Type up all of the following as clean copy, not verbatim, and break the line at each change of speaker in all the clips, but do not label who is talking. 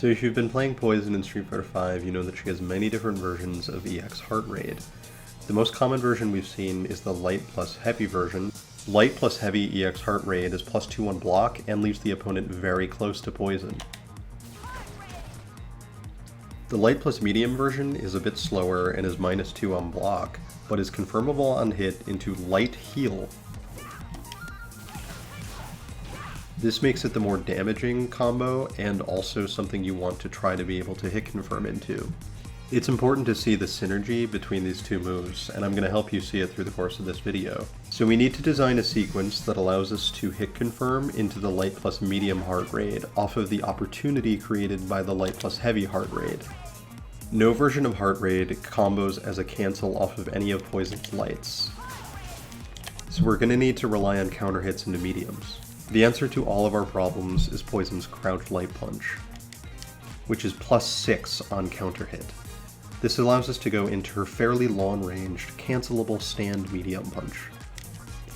So if you've been playing Poison in Street Fighter V, you know that she has many different versions of EX heart rate. The most common version we've seen is the light plus heavy version. Light plus heavy EX heart rate is +2 on block and leaves the opponent very close to Poison. The light plus medium version is a bit slower and is -2 on block, but is confirmable on hit into light heal. This makes it the more damaging combo and also something you want to try to be able to hit confirm into. It's important to see the synergy between these two moves, and I'm going to help you see it through the course of this video. So we need to design a sequence that allows us to hit confirm into the light plus medium heart rate off of the opportunity created by the light plus heavy heart rate. No version of heart rate combos as a cancel off of any of Poison's lights. So we're going to need to rely on counter hits into mediums. The answer to all of our problems is Poison's crouch light punch, which is +6 on counter hit. This allows us to go into her fairly long-ranged, cancelable stand medium punch.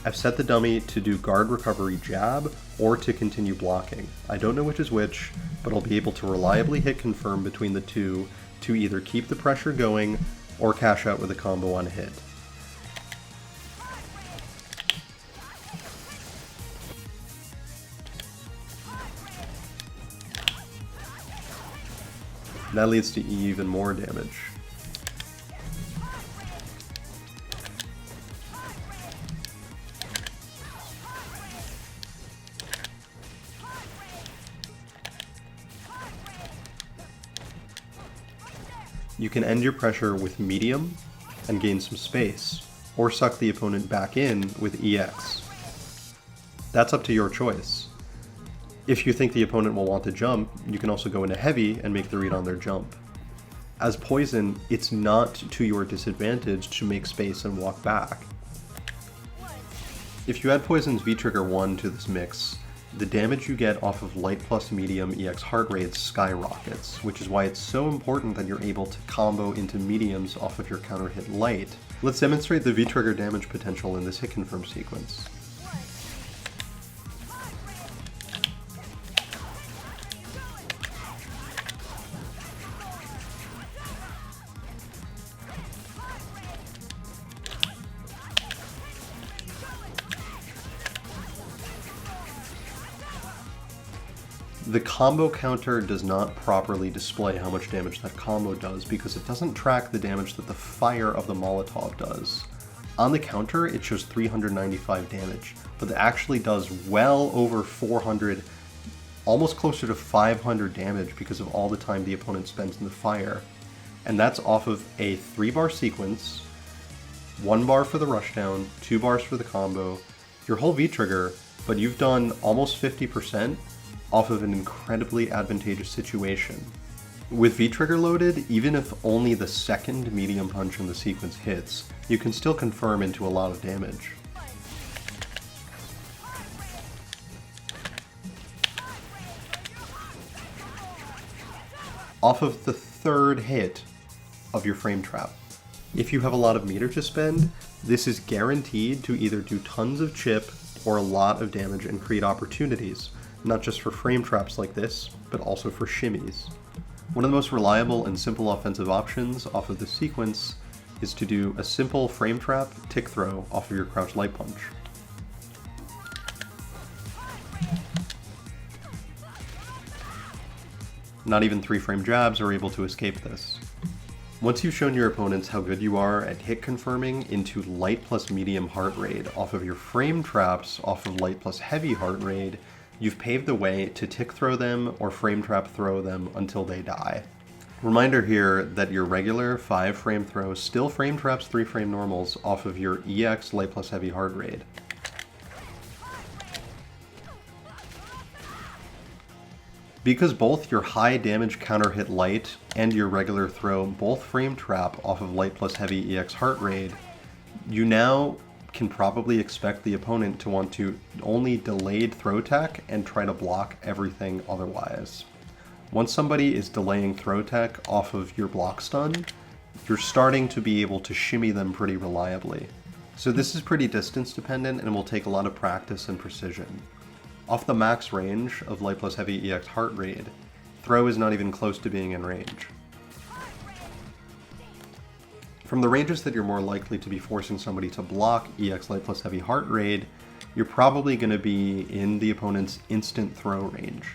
I've set the dummy to do guard recovery jab or to continue blocking. I don't know which is which, but I'll be able to reliably hit confirm between the two to either keep the pressure going or cash out with a combo on hit. That leads to even more damage. You can end your pressure with medium and gain some space, or suck the opponent back in with EX. That's up to your choice. If you think the opponent will want to jump, you can also go into heavy and make the read on their jump. As Poison, it's not to your disadvantage to make space and walk back. If you add Poison's V-Trigger 1 to this mix, the damage you get off of light plus medium EX heart rate skyrockets, which is why it's so important that you're able to combo into mediums off of your counter hit light. Let's demonstrate the V-Trigger damage potential in this hit confirm sequence. The combo counter does not properly display how much damage that combo does because it doesn't track the damage that the fire of the Molotov does. On the counter, it shows 395 damage, but it actually does well over 400, almost closer to 500 damage because of all the time the opponent spends in the fire. And that's off of a 3-bar sequence, 1 bar for the rushdown, 2 bars for the combo, your whole V-trigger, but you've done almost 50% off of an incredibly advantageous situation. With V-Trigger loaded, even if only the second medium punch in the sequence hits, you can still confirm into a lot of damage. Off of the third hit of your frame trap. If you have a lot of meter to spend, this is guaranteed to either do tons of chip or a lot of damage and create opportunities, not just for frame traps like this, but also for shimmies. One of the most reliable and simple offensive options off of this sequence is to do a simple frame trap tick throw off of your crouch light punch. Not even 3-frame jabs are able to escape this. Once you've shown your opponents how good you are at hit confirming into light plus medium heart rate off of your frame traps off of light plus heavy heart rate, you've paved the way to tick throw them or frame trap throw them until they die. Reminder here that your regular 5-frame throw still frame traps 3-frame normals off of your EX light plus heavy heart rate. Because both your high damage counter hit light and your regular throw both frame trap off of light plus heavy EX heart rate, you now can probably expect the opponent to want to only delayed throw tech and try to block everything otherwise. Once somebody is delaying throw tech off of your block stun, you're starting to be able to shimmy them pretty reliably. So this is pretty distance dependent and will take a lot of practice and precision. Off the max range of light plus heavy EX heart rate, Throw is not even close to being in range. From the ranges that you're more likely to be forcing somebody to block EX light plus heavy heart raid, you're probably going to be in the opponent's instant throw range.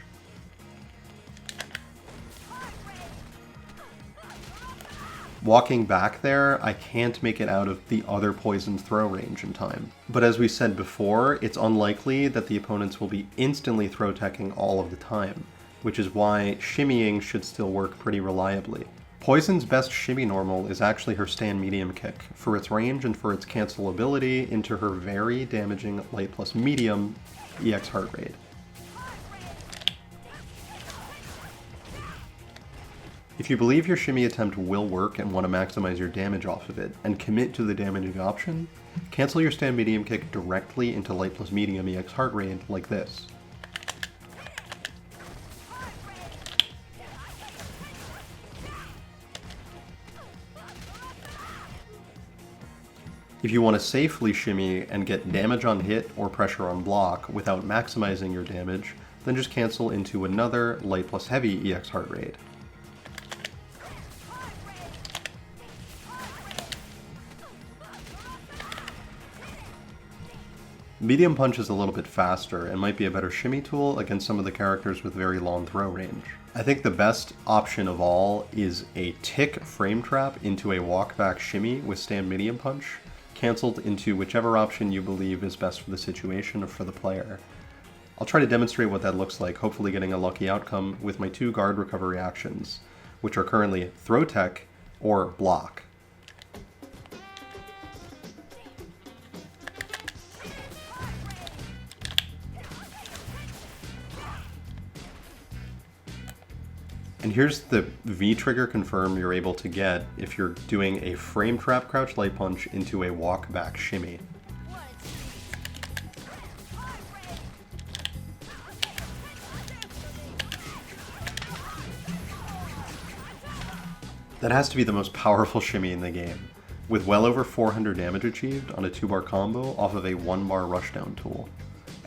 Walking back there, I can't make it out of the other poisoned throw range in time. But as we said before, it's unlikely that the opponents will be instantly throw teching all of the time, which is why shimmying should still work pretty reliably. Poison's best shimmy normal is actually her stand medium kick, for its range and for its cancelability into her very damaging light plus medium EX heart rate. If you believe your shimmy attempt will work and want to maximize your damage off of it, and commit to the damaging option, cancel your stand medium kick directly into light plus medium EX heart rate like this. If you want to safely shimmy and get damage on hit or pressure on block without maximizing your damage, then just cancel into another light plus heavy EX heart rate. Medium punch is a little bit faster and might be a better shimmy tool against some of the characters with very long throw range. I think the best option of all is a tick frame trap into a walkback shimmy with stand medium punch, cancelled into whichever option you believe is best for the situation or for the player. I'll try to demonstrate what that looks like, hopefully getting a lucky outcome with my two guard recovery actions, which are currently throw tech or block. And here's the V-trigger confirm you're able to get if you're doing a frame trap crouch light punch into a walk back shimmy. That has to be the most powerful shimmy in the game, with well over 400 damage achieved on a 2-bar combo off of a 1-bar rushdown tool.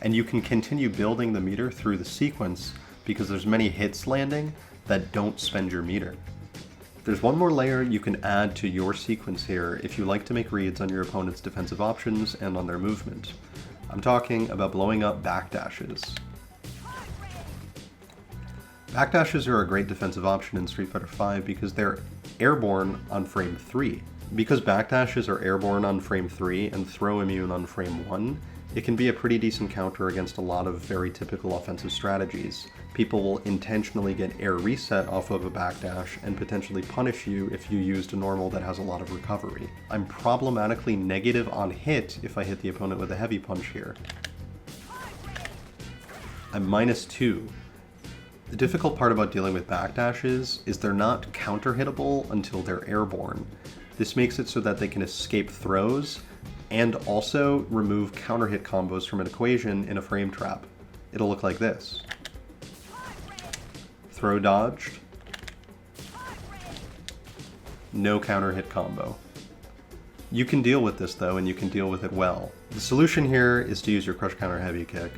And you can continue building the meter through the sequence because there's many hits landing that don't spend your meter. There's one more layer you can add to your sequence here if you like to make reads on your opponent's defensive options and on their movement. I'm talking about blowing up backdashes. Backdashes are a great defensive option in Street Fighter V because they're airborne on frame 3. Because backdashes are airborne on frame 3 and throw immune on frame 1, it can be a pretty decent counter against a lot of very typical offensive strategies. People will intentionally get air reset off of a backdash and potentially punish you if you used a normal that has a lot of recovery. I'm problematically negative on hit if I hit the opponent with a heavy punch here. I'm -2. The difficult part about dealing with backdashes is they're not counter-hittable until they're airborne. This makes it so that they can escape throws and also remove counter-hit combos from an equation in a frame trap. It'll look like this. Throw dodged. No counter-hit combo. You can deal with this though, and you can deal with it well. The solution here is to use your crush counter heavy kick,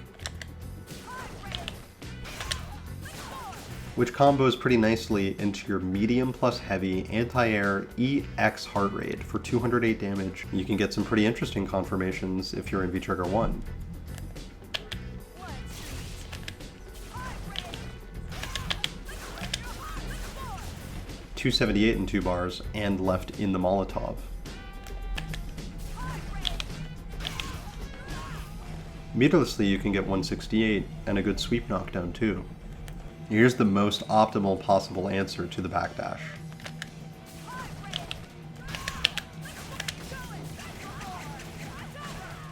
which combos pretty nicely into your medium plus heavy anti-air EX heart rate for 208 damage. You can get some pretty interesting confirmations if you're in V-Trigger 1. .278 in 2 bars and left in the Molotov. Meterlessly you can get 168 and a good sweep knockdown too. Here's the most optimal possible answer to the backdash.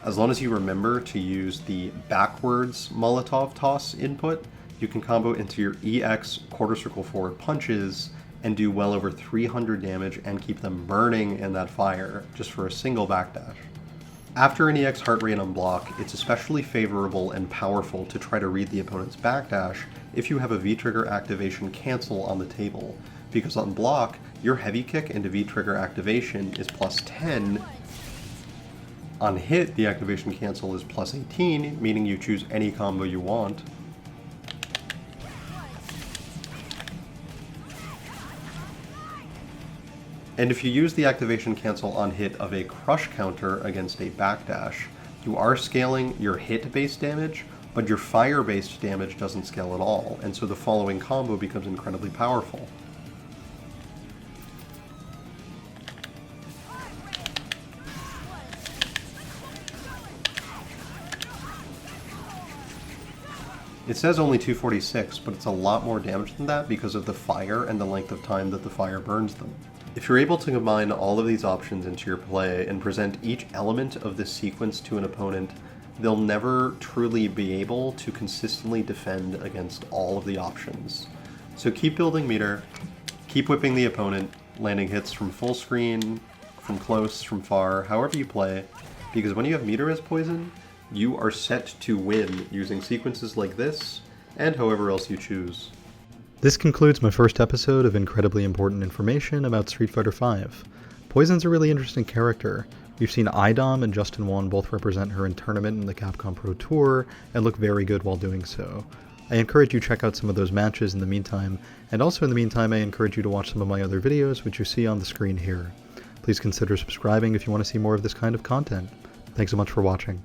As long as you remember to use the backwards Molotov toss input, you can combo into your EX quarter circle forward punches and do well over 300 damage and keep them burning in that fire just for a single backdash. After an EX heart rate on block, it's especially favorable and powerful to try to read the opponent's backdash if you have a V-trigger activation cancel on the table, because on block, your heavy kick into V-trigger activation is +10. On hit, the activation cancel is +18, meaning you choose any combo you want. And if you use the activation cancel on hit of a crush counter against a backdash, you are scaling your hit-based damage, but your fire-based damage doesn't scale at all, and so the following combo becomes incredibly powerful. It says only 246, but it's a lot more damage than that because of the fire and the length of time that the fire burns them. If you're able to combine all of these options into your play and present each element of this sequence to an opponent, they'll never truly be able to consistently defend against all of the options. So keep building meter, keep whipping the opponent, landing hits from full screen, from close, from far, however you play, because when you have meter as poison, you are set to win using sequences like this, and however else you choose.
This concludes my first episode of incredibly important information about Street Fighter V. Poison's a really interesting character. We've seen IDOM and Justin Won both represent her in tournament in the Capcom Pro Tour, and look very good while doing so. I encourage you to check out some of those matches in the meantime, and also in the meantime I encourage you to watch some of my other videos which you see on the screen here. Please consider subscribing if you want to see more of this kind of content. Thanks so much for watching.